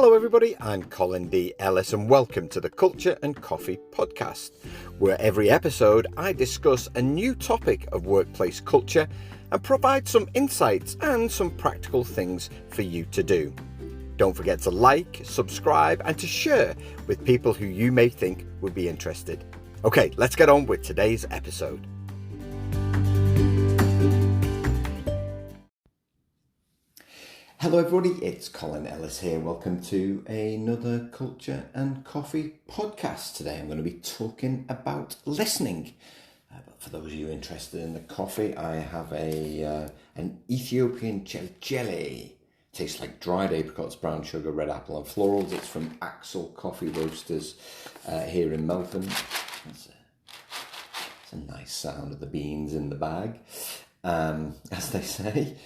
Hello everybody, I'm Colin D. Ellis and welcome to the Culture and Coffee podcast, where every episode I discuss a new topic of workplace culture and provide some insights and some practical things for you to do. Don't forget to like, subscribe and to share with people who you may think would be interested. Okay, let's get on with today's episode. Hello everybody, it's Colin Ellis here. Welcome to another Culture and Coffee podcast. Today I'm going to be talking about listening. But for those of you interested in the coffee, I have an Ethiopian jelly. Tastes like dried apricots, brown sugar, red apple and florals. It's from Axel Coffee Roasters here in Melbourne. It's a nice sound of the beans in the bag, as they say.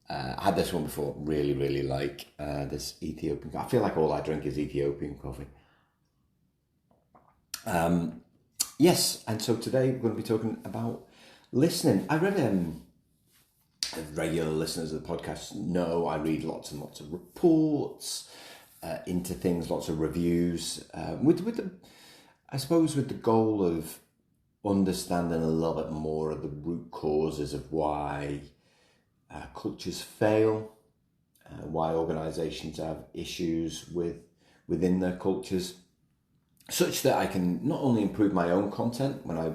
I had this one before, really like this Ethiopian. I feel like all I drink is Ethiopian coffee. Yes, and so today we're going to be talking about listening. I read, regular listeners of the podcast know I read lots and lots of reports into things, lots of reviews, with the goal of understanding a little bit more of the root causes of why cultures fail, why organisations have issues within their cultures, such that I can not only improve my own content when I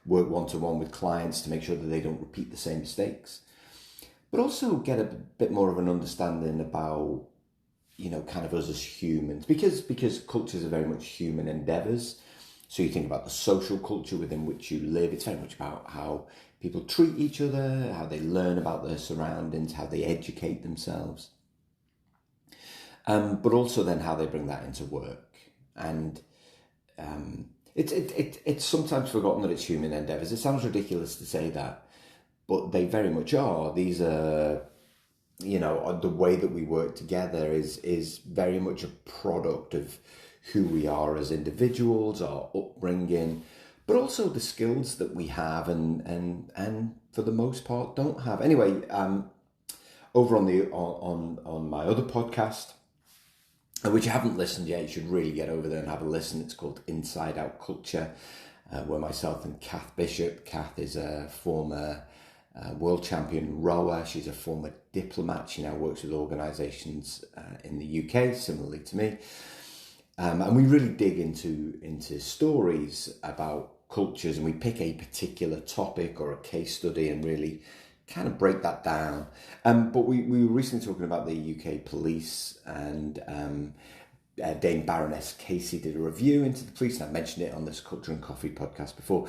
work one-to-one with clients to make sure that they don't repeat the same mistakes, but also get a bit more of an understanding about, kind of us as humans, because cultures are very much human endeavours. So you think about the social culture within which you live. It's very much about how people treat each other, how they learn about their surroundings, how they educate themselves. But also then how they bring that into work. And it's sometimes forgotten that it's human endeavours. It sounds ridiculous to say that, but they very much are. These are, the way that we work together is very much a product of who we are as individuals, our upbringing, but also the skills that we have and for the most part don't have. Anyway, over on my other podcast, which you haven't listened yet, you should really get over there and have a listen. It's called Inside Out Culture, where myself and Kath Bishop. Kath is a former world champion rower. She's a former diplomat. She now works with organisations in the UK, similarly to me. And we really dig into stories about cultures, and we pick a particular topic or a case study and really kind of break that down. But we were recently talking about the UK police, and Dame Baroness Casey did a review into the police, and I mentioned it on this Culture and Coffee podcast before.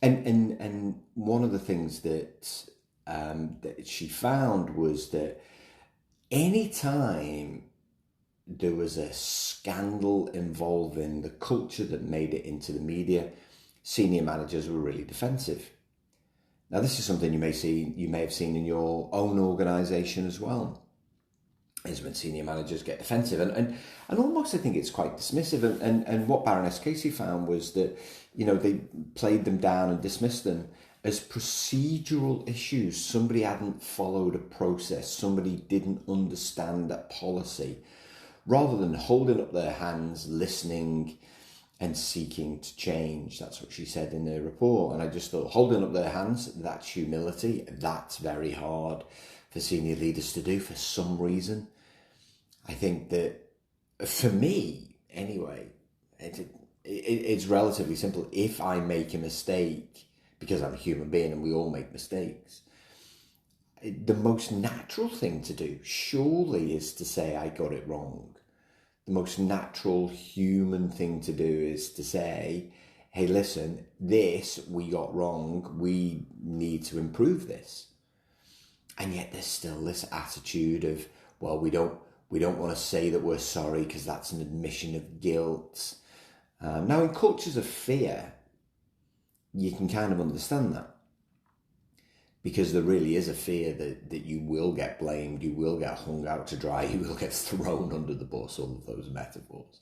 And one of the things that she found was that anytime there was a scandal involving the culture that made it into the media, senior managers were really defensive. Now, this is something you may have seen in your own organisation as well, is when senior managers get defensive. And almost I think it's quite dismissive. And what Baroness Casey found was that, they played them down and dismissed them as procedural issues. Somebody hadn't followed a process. Somebody didn't understand that policy, rather than holding up their hands, listening and seeking to change. That's what she said in her report. And I just thought, holding up their hands, that's humility. That's very hard for senior leaders to do for some reason. I think that, for me anyway, it's relatively simple. If I make a mistake, because I'm a human being and we all make mistakes, the most natural thing to do surely is to say I got it wrong. The most natural human thing to do is to say, hey, listen, this we got wrong. We need to improve this. And yet there's still this attitude of, well, we don't want to say that we're sorry because that's an admission of guilt. Now, in cultures of fear, you can kind of understand that, because there really is a fear that you will get blamed, you will get hung out to dry, you will get thrown under the bus, all of those metaphors.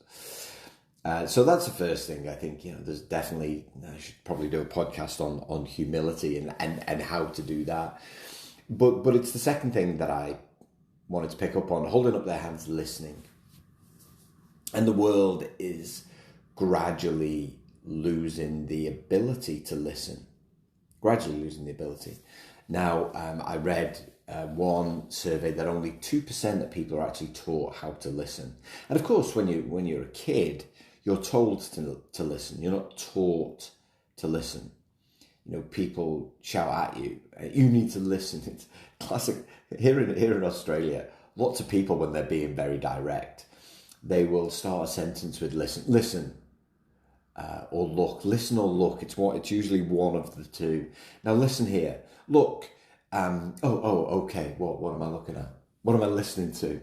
So that's the first thing. I think, there's definitely, I should probably do a podcast on humility and how to do that. But it's the second thing that I wanted to pick up on, holding up their hands, listening. And the world is gradually losing the ability to listen. Gradually losing the ability. Now, I read one survey that only 2% of people are actually taught how to listen. And of course, when you're a kid, you're told to listen. You're not taught to listen. You know, people shout at you, you need to listen. It's classic. Here in Australia, lots of people, when they're being very direct, they will start a sentence with listen, or look. Listen or look. It's usually one of the two. Now listen here. Look. Okay. What am I looking at? What am I listening to?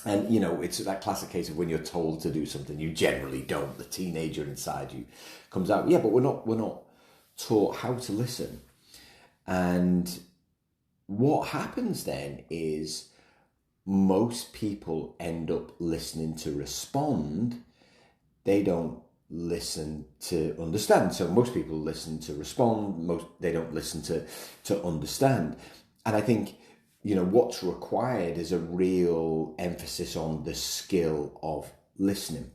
And you know, it's that classic case of when you're told to do something, you generally don't. The teenager inside you comes out. Yeah, but we're not taught how to listen. And what happens then is most people end up listening to respond. They don't listen to understand. So most people listen to respond. They don't listen to understand. And I think, you know, what's required is a real emphasis on the skill of listening.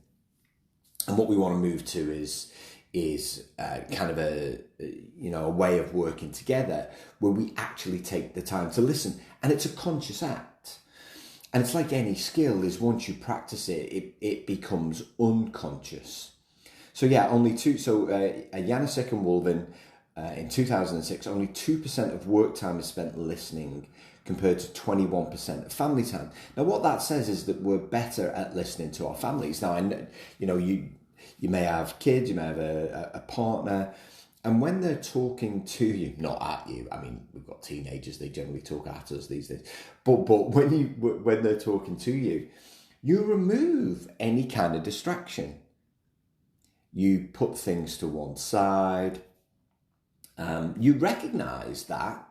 And what we want to move to is kind of a way of working together where we actually take the time to listen. And it's a conscious act. And it's like any skill, is once you practice it becomes unconscious. So yeah, Janicek and Wolvin in 2006, only 2% of work time is spent listening compared to 21% of family time. Now what that says is that we're better at listening to our families. Now, you may have kids, you may have a partner, and when they're talking to you, not at you, I mean, we've got teenagers, they generally talk at us these days, but when they're talking to you, you remove any kind of distraction. You put things to one side. You recognize that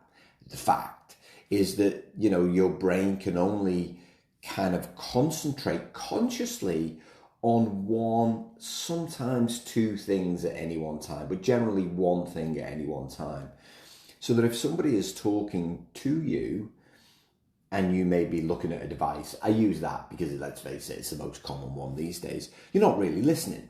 the fact is that, you know, your brain can only kind of concentrate consciously on one, sometimes two things at any one time, but generally one thing at any one time. So that if somebody is talking to you and you may be looking at a device, I use that because, let's face it, it's the most common one these days, you're not really listening.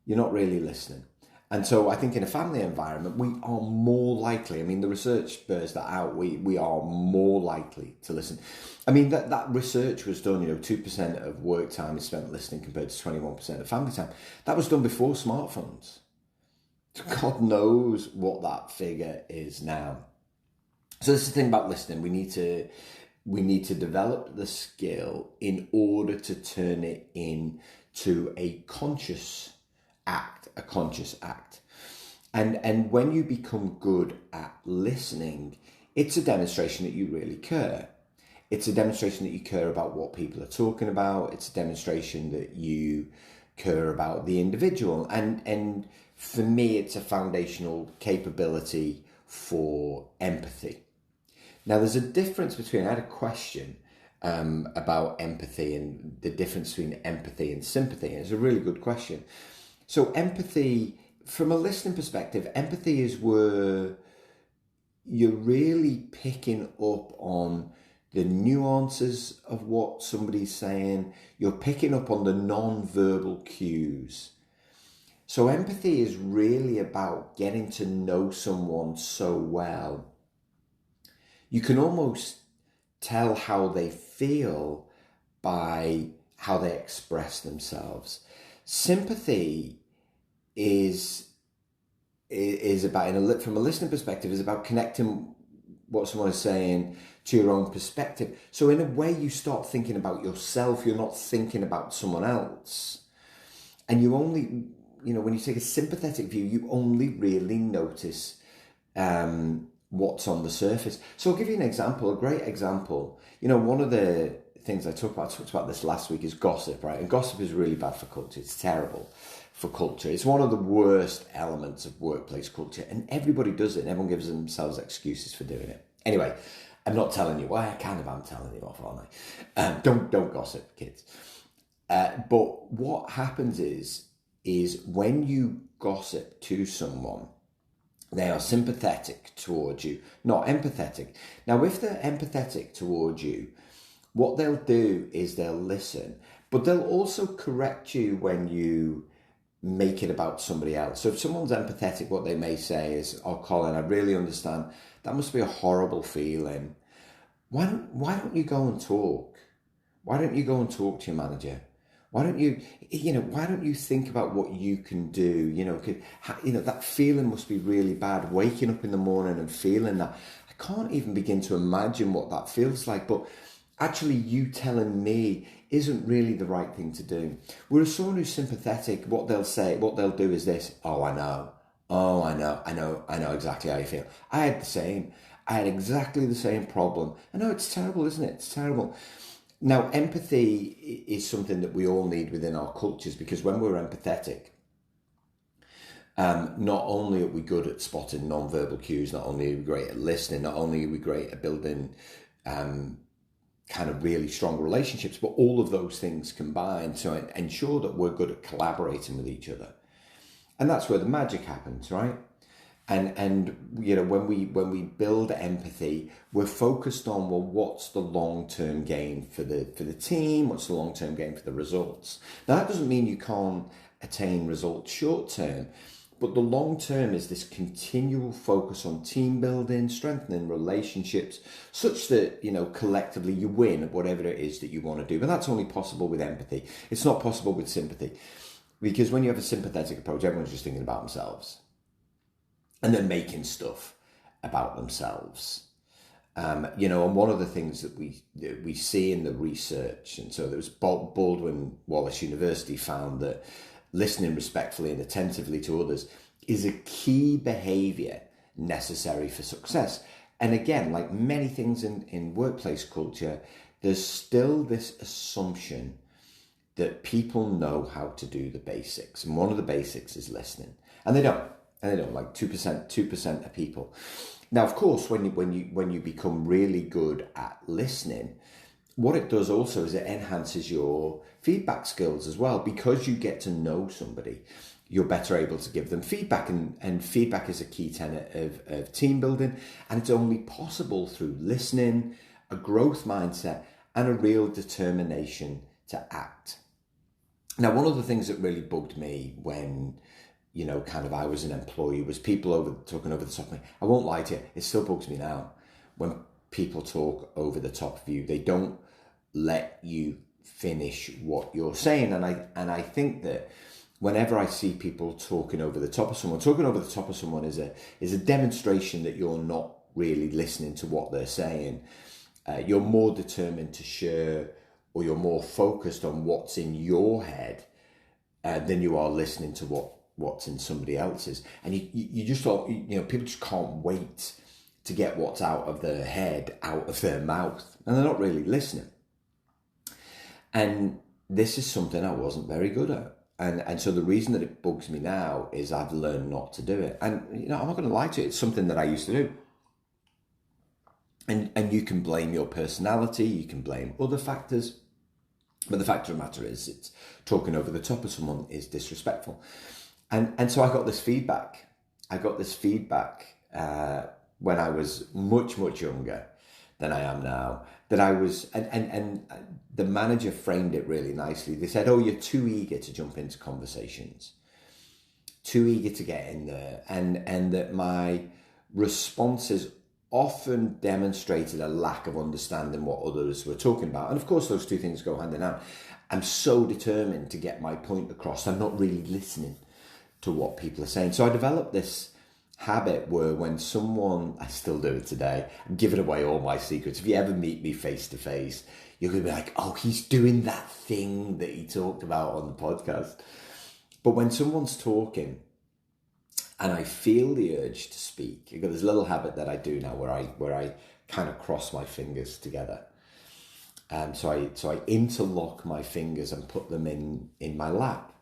You're not really listening. And so I think in a family environment, we are more likely, I mean, the research bears that out, we are more likely to listen. I mean, that research was done, 2% of work time is spent listening compared to 21% of family time. That was done before smartphones. God knows what that figure is now. So this is the thing about listening. We need to develop the skill in order to turn it into a conscious act. And when you become good at listening, it's a demonstration that you really care. It's a demonstration that you care about what people are talking about. It's a demonstration that you care about the individual. And for me, it's a foundational capability for empathy. Now, there's a difference between, I had a question about empathy and the difference between empathy and sympathy. And it's a really good question. So empathy, from a listening perspective, empathy is where you're really picking up on the nuances of what somebody's saying. You're picking up on the non-verbal cues. So empathy is really about getting to know someone so well. You can almost tell how they feel by how they express themselves. Sympathy is about, from a listening perspective, is about connecting what someone is saying to your own perspective. So in a way, you start thinking about yourself. You're not thinking about someone else. And you only, when you take a sympathetic view, you only really notice what's on the surface. So I'll give you an example, a great example. One of the things I talked about this last week, is gossip, right? And gossip is really bad for culture. It's terrible for culture. It's one of the worst elements of workplace culture, and everybody does it, and everyone gives themselves excuses for doing it. Anyway, I'm not telling you. Well, I kind of am telling you off, aren't I? Don't gossip, kids. But what happens is when you gossip to someone, they are sympathetic towards you, not empathetic. Now, if they're empathetic towards you, what they'll do is they'll listen, but they'll also correct you when you make it about somebody else. So if someone's empathetic, what they may say is, "Oh, Colin, I really understand. That must be a horrible feeling. Why don't you go and talk? Why don't you go and talk to your manager? Why don't you think about what you can do? That feeling must be really bad, waking up in the morning and feeling that. I can't even begin to imagine what that feels like, but actually you telling me isn't really the right thing to do." Whereas someone who's sympathetic, what they'll do is this: "Oh, I know. Oh, I know exactly how you feel. I had exactly the same problem. I know, it's terrible, isn't it? It's terrible." Now, empathy is something that we all need within our cultures, because when we're empathetic, not only are we good at spotting non-verbal cues, not only are we great at listening, not only are we great at building kind of really strong relationships, but all of those things combined to ensure that we're good at collaborating with each other. And that's where the magic happens, right? And when we build empathy, we're focused on, well, what's the long-term gain for the team? What's the long-term gain for the results? Now, that doesn't mean you can't attain results short-term, but the long-term is this continual focus on team building, strengthening relationships, such that, collectively you win at whatever it is that you want to do. But that's only possible with empathy. It's not possible with sympathy, because when you have a sympathetic approach, everyone's just thinking about themselves. And they're making stuff about themselves. And one of the things that we see in the research, and so there was Baldwin Wallace University found that listening respectfully and attentively to others is a key behaviour necessary for success. And again, like many things in workplace culture, there's still this assumption that people know how to do the basics. And one of the basics is listening. And they don't. Like 2% of people. Now, of course, when you become really good at listening, what it does also is it enhances your feedback skills as well, because you get to know somebody. You're better able to give them feedback, and feedback is a key tenet of team building, and it's only possible through listening, a growth mindset, and a real determination to act. Now, one of the things that really bugged me when I was an employee was people talking over the top of me. I won't lie to you, it still bugs me now. When people talk over the top of you, they don't let you finish what you're saying. And I think that whenever I see people talking over the top of someone is a demonstration that you're not really listening to what they're saying. You're more determined to share, or you're more focused on what's in your head than you are listening to what's in somebody else's. And you just thought, people just can't wait to get what's out of their head out of their mouth, and they're not really listening. And this is something I wasn't very good at. And so the reason that it bugs me now is I've learned not to do it. And I'm not going to lie to you, it's something that I used to do. And you can blame your personality, you can blame other factors, but the fact of the matter is, it's talking over the top of someone is disrespectful. And so I got this feedback. When I was much, much younger than I am now, that I was, and the manager framed it really nicely. They said, "Oh, you're too eager to jump into conversations, too eager to get in there." And that my responses often demonstrated a lack of understanding what others were talking about. And of course, those two things go hand in hand. I'm so determined to get my point across, I'm not really listening to what people are saying. So I developed this habit where when someone, I still do it today, I'm giving away all my secrets. If you ever meet me face to face, you're going to be like, "Oh, he's doing that thing that he talked about on the podcast." But when someone's talking and I feel the urge to speak, I've got this little habit that I do now where I kind of cross my fingers together. So I interlock my fingers and put them in my lap.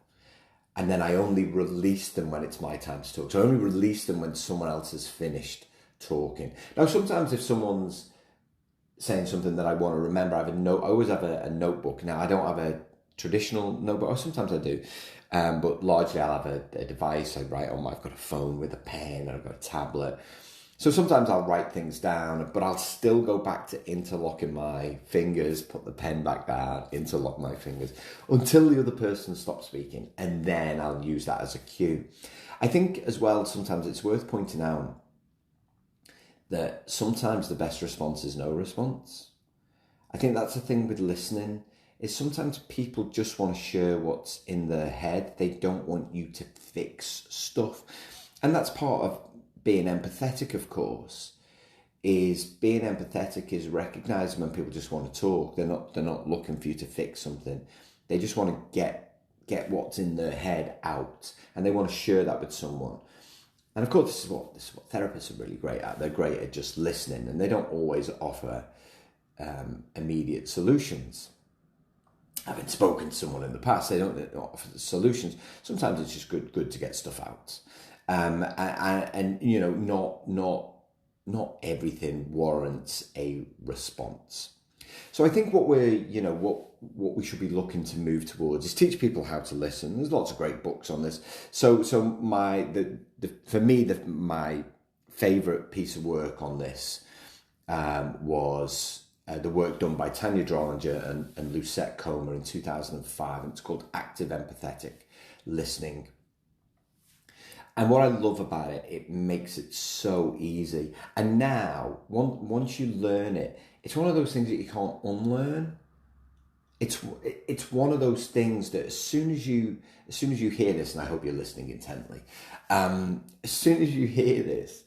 And then I only release them when it's my time to talk. So I only release them when someone else has finished talking. Now, sometimes if someone's saying something that I want to remember, I always have a notebook. Now, I don't have a traditional notebook, or sometimes I do. But largely I'll have a device I write on. I've got a phone with a pen, I've got a tablet. So sometimes I'll write things down, but I'll still go back to interlocking my fingers, put the pen back down, interlock my fingers until the other person stops speaking. And then I'll use that as a cue. I think as well, sometimes it's worth pointing out that sometimes the best response is no response. I think that's the thing with listening, is sometimes people just want to share what's in their head. They don't want you to fix stuff. And that's part of being empathetic, of course. Being empathetic is recognizing when people just want to talk. They're not looking for you to fix something. They just want to get what's in their head out, and they want to share that with someone. And of course, this is what therapists are really great at. They're great at just listening, and they don't always offer immediate solutions. Having spoken to someone in the past, they don't offer the solutions. Sometimes it's just good to get stuff out. And you know, not everything warrants a response. So I think what we should be looking to move towards is teach people how to listen. There's lots of great books on this. So my favorite piece of work on this was the work done by Tanya Drollinger and Lucette Comer in 2005, and it's called Active Empathetic Listening. And what I love about it, it makes it so easy. And now, once you learn it, it's one of those things that you can't unlearn. It's one of those things that as soon as you hear this, and I hope you're listening intently, as soon as you hear this,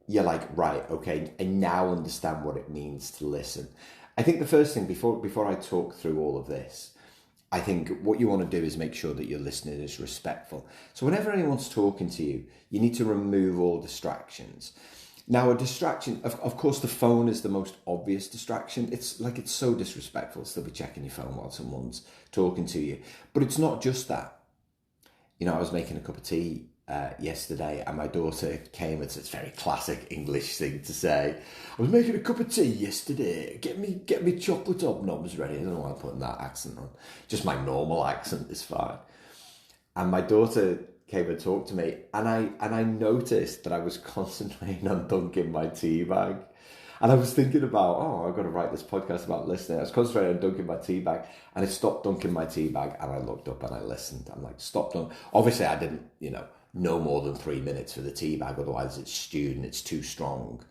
you're like, right, okay, I now understand what it means to listen. I think the first thing, before I talk through all of this, I think what you want to do is make sure that your listening is respectful. So whenever anyone's talking to you, you need to remove all distractions. Now, a distraction, of course, the phone is the most obvious distraction. It's so disrespectful to be checking your phone while someone's talking to you. But it's not just that. You know, I was making a cup of tea yesterday, and my daughter came. It's a very classic English thing to say. I was making a cup of tea yesterday. Get me chocolate hobnobs ready. I don't know why I'm putting that accent on. Just my normal accent is fine. And my daughter came and talked to me, and I noticed that I was concentrating on dunking my tea bag. And I was thinking about, I've got to write this podcast about listening. I was concentrating on dunking my tea bag, and I stopped dunking my tea bag, and I looked up and I listened. I'm like, stop dunking. Obviously, I didn't, no more than 3 minutes for the tea bag, otherwise it's stewed and it's too strong.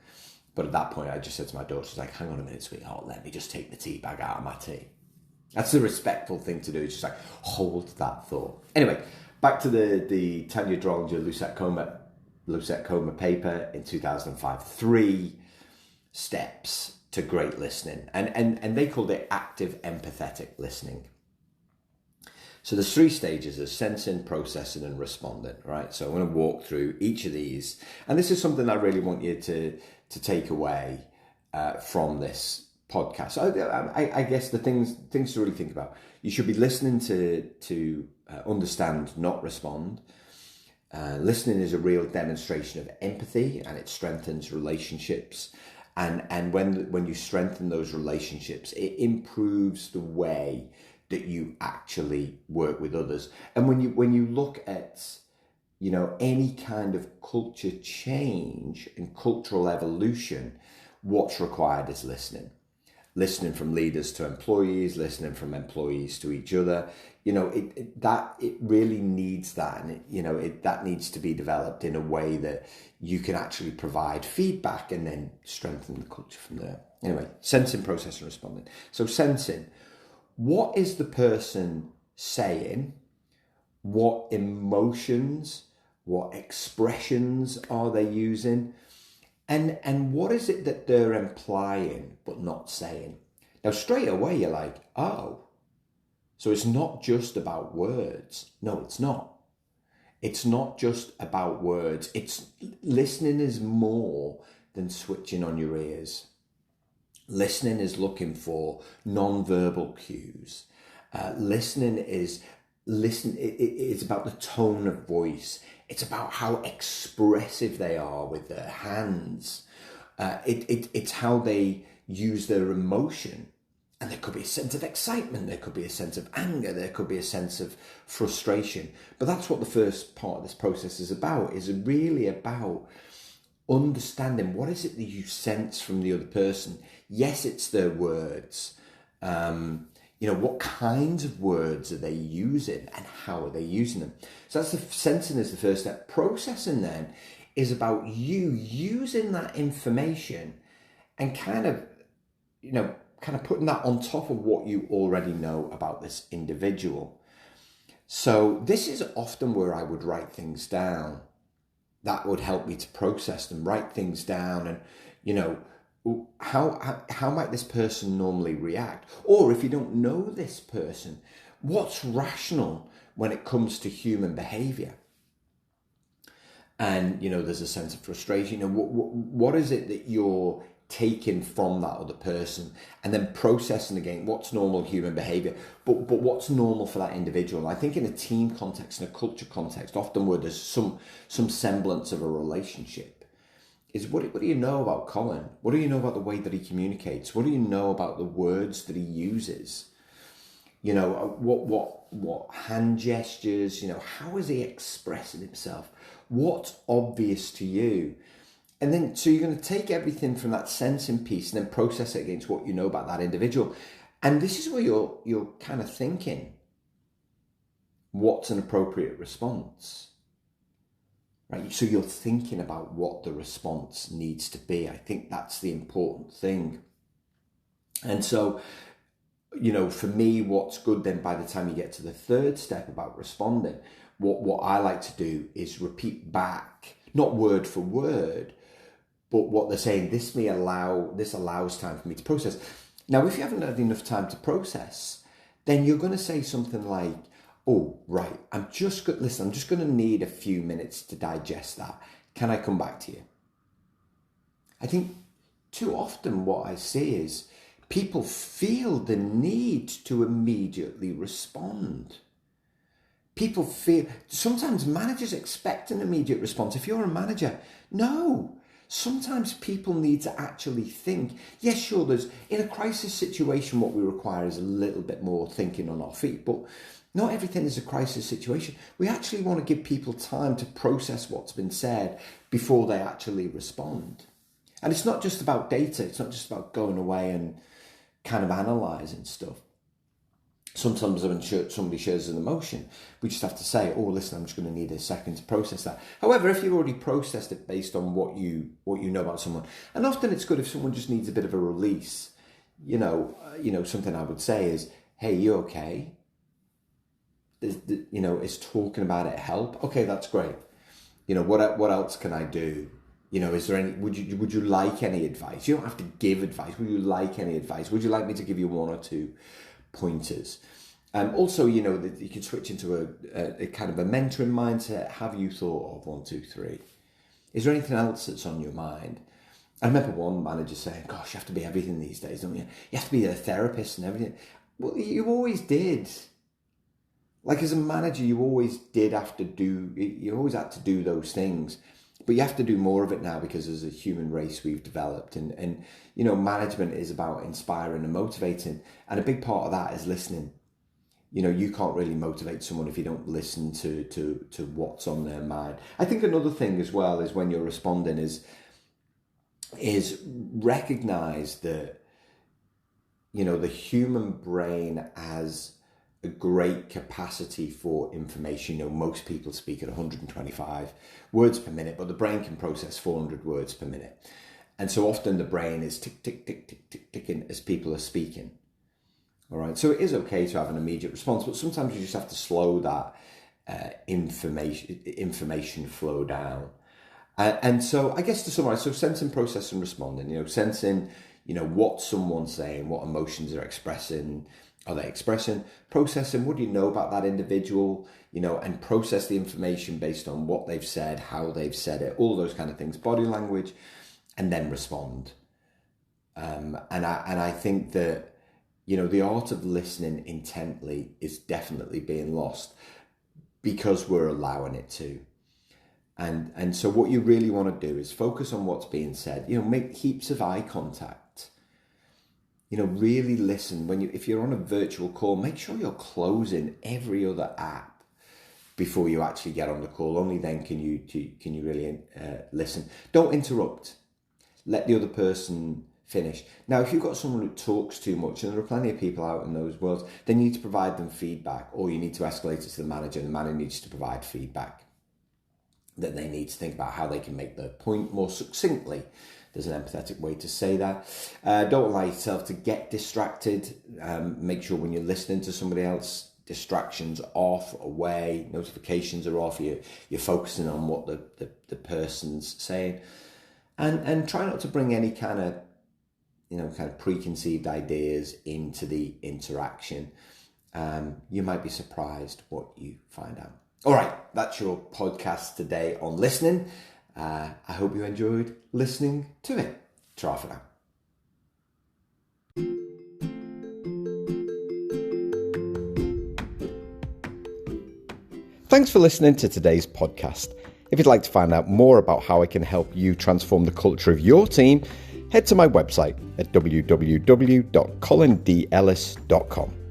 But at that point, I just said to my daughter, she's like, hang on a minute, sweetheart, let me just take the tea bag out of my tea. That's the respectful thing to do. It's just like, hold that thought. Anyway, back to the Tanya Drollinger, Lucette Comer paper in 2005, 3 steps to great listening. And they called it active empathetic listening. So there's 3 stages of sensing, processing, and responding, right? So I'm going to walk through each of these. And this is something I really want you to take away from this podcast. So I guess the things to really think about. You should be listening to understand, not respond. Listening is a real demonstration of empathy, and it strengthens relationships. And when you strengthen those relationships, it improves the way that you actually work with others. And when you look at any kind of culture change and cultural evolution, what's required is listening. Listening from leaders to employees, listening from employees to each other. It really needs that, and that needs to be developed in a way that you can actually provide feedback and then strengthen the culture from there. Anyway, sensing, processing, responding. So sensing, what is the person saying? What emotions, what expressions are they using? And what is it that they're implying but not saying? Now, straight away, you're like, so it's not just about words. No, it's not. It's not just about words. Listening is more than switching on your ears. Listening is looking for non-verbal cues. Listening is about the tone of voice. It's about how expressive they are with their hands. It's how they use their emotion. And there could be a sense of excitement, there could be a sense of anger, there could be a sense of frustration. But that's what the first part of this process is about, is really about understanding what is it that you sense from the other person. Yes, it's their words. What kinds of words are they using and how are they using them? So that's sensing is the first step. Processing then is about you using that information and kind of putting that on top of what you already know about this individual. So this is often where I would write things down. That would help me to process them, write things down, and how might this person normally react? Or if you don't know this person, what's rational when it comes to human behaviour? And there's a sense of frustration. What is it that you're taking from that other person, and then processing again what's normal human behavior, but what's normal for that individual. I think in a team context, in a culture context, often where there's some semblance of a relationship, is what do you know about Colin? What do you know about the way that he communicates? What do you know about the words that he uses? What hand gestures, how is he expressing himself? What's obvious to you? And then, so you're going to take everything from that sensing piece and then process it against what you know about that individual. And this is where you're kind of thinking, what's an appropriate response? Right? So you're thinking about what the response needs to be. I think that's the important thing. And so, for me, what's good then by the time you get to the third step about responding, what I like to do is repeat back, not word for word, but what they're saying. This allows time for me to process. Now, if you haven't had enough time to process, then you're going to say something like, oh, right, I'm just going to need a few minutes to digest that. Can I come back to you? I think too often what I see is people feel the need to immediately respond. People feel, sometimes managers expect an immediate response. If you're a manager, no. Sometimes people need to actually think. Yes, sure, in a crisis situation, what we require is a little bit more thinking on our feet, but not everything is a crisis situation. We actually want to give people time to process what's been said before they actually respond. And it's not just about data. It's not just about going away and kind of analysing stuff. Sometimes when somebody shares an emotion, we just have to say, oh, listen, I'm just going to need a second to process that. However, if you've already processed it based on what you know about someone, and often it's good if someone just needs a bit of a release, something I would say is, hey, you okay? Is talking about it help? Okay, that's great. What else can I do? Is there any, would you like any advice? You don't have to give advice. Would you like any advice? Would you like me to give you one or two pointers? Also, that you can switch into a kind of a mentoring mindset. Have you thought of 1, 2, 3? Is there anything else that's on your mind? I remember one manager saying, gosh, you have to be everything these days, don't you? You have to be a therapist and everything. Well, you always did. Like as a manager, you always had to do those things. But you have to do more of it now because as a human race we've developed, and management is about inspiring and motivating, and a big part of that is listening. You can't really motivate someone if you don't listen to what's on their mind. I think another thing as well is when you're responding is recognize that the human brain has a great capacity for information. Most people speak at 125 words per minute, but the brain can process 400 words per minute. And so often the brain is tick, tick, tick, tick, tick, ticking as people are speaking. All right. So it is okay to have an immediate response, but sometimes you just have to slow that information flow down. And so I guess to summarize, so sensing, processing, responding, sensing, what someone's saying, what emotions they're expressing, are they expressing, processing, what do you know about that individual, and process the information based on what they've said, how they've said it, all those kind of things, body language, and then respond. And I think that, the art of listening intently is definitely being lost because we're allowing it to. And so what you really want to do is focus on what's being said, make heaps of eye contact. Really listen. If you're on a virtual call, make sure you're closing every other app before you actually get on the call. Only then can you really listen. Don't interrupt. Let the other person finish. Now, if you've got someone who talks too much, and there are plenty of people out in those worlds, then you need to provide them feedback, or you need to escalate it to the manager, and the manager needs to provide feedback. That they need to think about how they can make their point more succinctly. There's an empathetic way to say that. Don't allow yourself to get distracted. Make sure when you're listening to somebody else, distractions off, away, notifications are off. You're focusing on what the person's saying, and try not to bring any kind of preconceived ideas into the interaction. You might be surprised what you find out. All right, that's your podcast today on listening. I hope you enjoyed listening to it. Ta-ra for now. Thanks for listening to today's podcast. If you'd like to find out more about how I can help you transform the culture of your team, head to my website at www.colindellis.com.